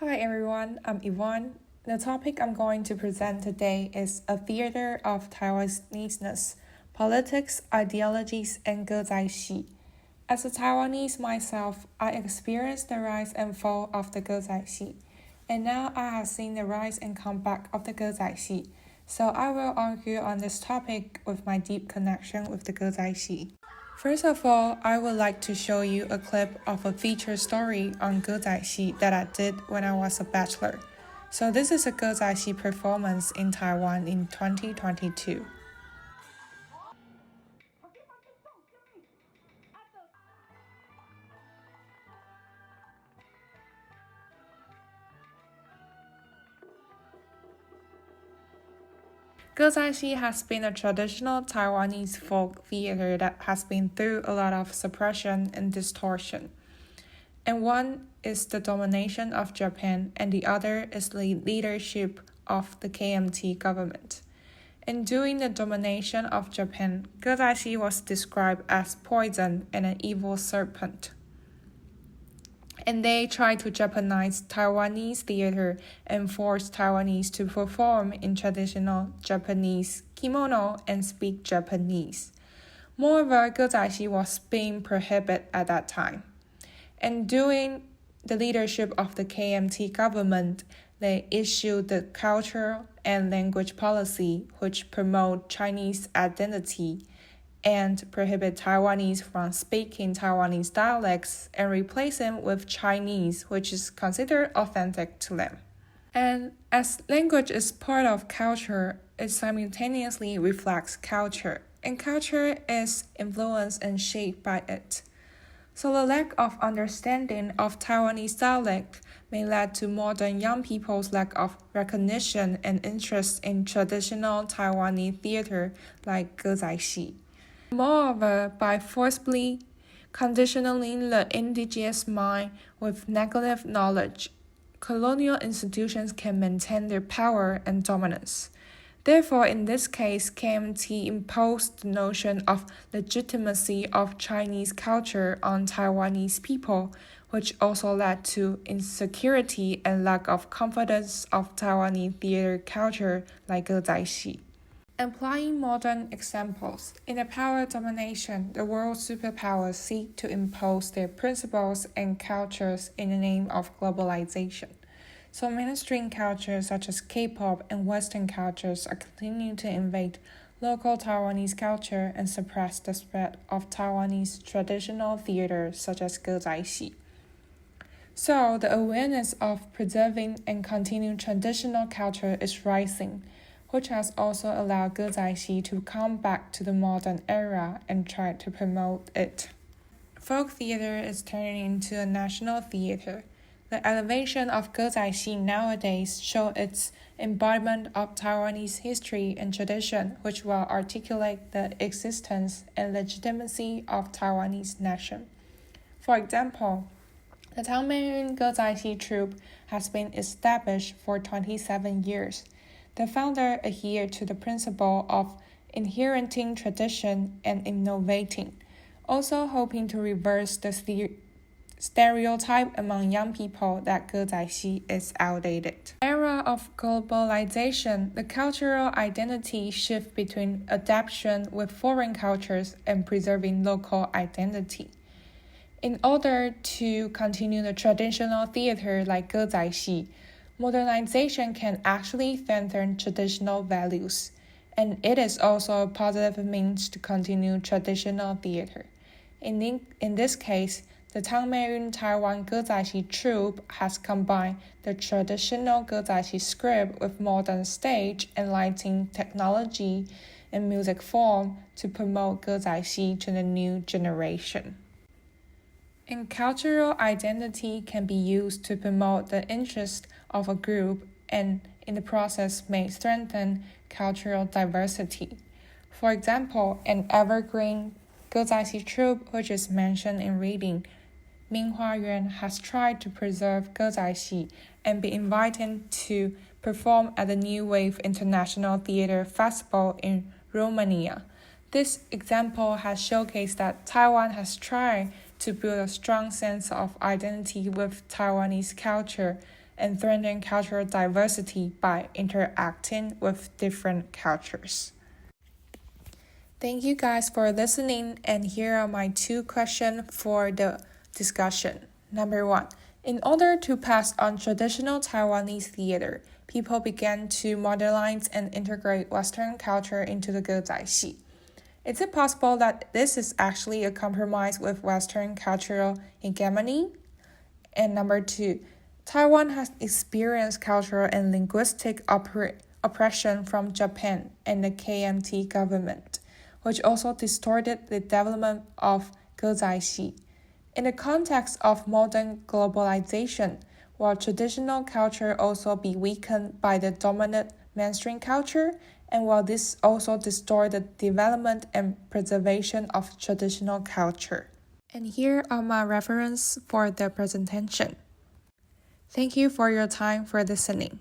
Hi everyone, I'm Yvonne. The topic I'm going to present today is a theater of Taiwanese, politics, ideologies, and 歌仔戏. As a Taiwanese myself, I experienced the rise and fall of the 歌仔戏, and now I have seen the rise and comeback of the 歌仔戏, so I will argue on this topic with my deep connection with the 歌仔戏. First of all, I would like to show you a clip of a feature story on 歌仔戏 that I did when I was a bachelor. So this is a 歌仔戏 performance in Taiwan in 2022. Gozaishi has been a traditional Taiwanese folk theater that has been through a lot of suppression and distortion. And one is the domination of Japan, and the other is the leadership of the KMT government. And during the domination of Japan, Gozaishi was described as poison and an evil serpent. And they tried to Japanize Taiwanese theater and force Taiwanese to perform in traditional Japanese kimono and speak Japanese. Moreover, 歌仔戏 was being prohibited at that time. And during the leadership of the KMT government, they issued the cultural and language policy which promote Chinese identity and prohibit Taiwanese from speaking Taiwanese dialects and replace them with Chinese, which is considered authentic to them. And as language is part of culture, it simultaneously reflects culture, and culture is influenced and shaped by it. So the lack of understanding of Taiwanese dialect may lead to modern young people's lack of recognition and interest in traditional Taiwanese theater like 歌仔戏. Moreover, by forcibly conditioning the indigenous mind with negative knowledge, colonial institutions can maintain their power and dominance. Therefore, in this case, KMT imposed the notion of legitimacy of Chinese culture on Taiwanese people, which also led to insecurity and lack of confidence of Taiwanese theater culture like 歌仔戏. Applying modern examples, in the power domination, the world superpowers seek to impose their principles and cultures in the name of globalization. So mainstream cultures such as K-pop and Western cultures are continuing to invade local Taiwanese culture and suppress the spread of Taiwanese traditional theater such as 歌仔戏. So the awareness of preserving and continuing traditional culture is rising, which has also allowed 歌仔戏 to come back to the modern era and try to promote it. Folk theater is turning into a national theater. The elevation of 歌仔戏 nowadays shows its embodiment of Taiwanese history and tradition, which will articulate the existence and legitimacy of Taiwanese nation. For example, the Taiwanense 歌仔戏 troupe has been established for 27 years. The founder adhered to the principle of inheriting tradition and innovating, also hoping to reverse the stereotype among young people that 歌仔戏 is outdated. In the era of globalization, the cultural identity shift between adaptation with foreign cultures and preserving local identity. In order to continue the traditional theater like 歌仔戏, modernization can actually strengthen traditional values, and it is also a positive means to continue traditional theater. In this case, the Taiwanense Taiwan 歌仔戏 troupe has combined the traditional 歌仔戏 script with modern stage and lighting technology and music form to promote 歌仔戏 to the new generation. And cultural identity can be used to promote the interest of a group and in the process may strengthen cultural diversity. For example, an evergreen 歌仔戏 troupe which is mentioned in reading, 明花园 has tried to preserve 歌仔戏 and be invited to perform at the New Wave International Theatre Festival in Romania. This example has showcased that Taiwan has tried to build a strong sense of identity with Taiwanese culture and threaten cultural diversity by interacting with different cultures. Thank you guys for listening, and here are my 2 questions for the discussion. Number 1. In order to pass on traditional Taiwanese theater, people began to modernize and integrate Western culture into the Gezai. Is it possible that this is actually a compromise with Western cultural hegemony? And number 2, Taiwan has experienced cultural and linguistic oppression from Japan and the KMT government, which also distorted the development of Gezai. In the context of modern globalization, will traditional culture also be weakened by the dominant mainstream culture, and will this also distort the development and preservation of traditional culture? And here are my references for the presentation. Thank you for your time for listening.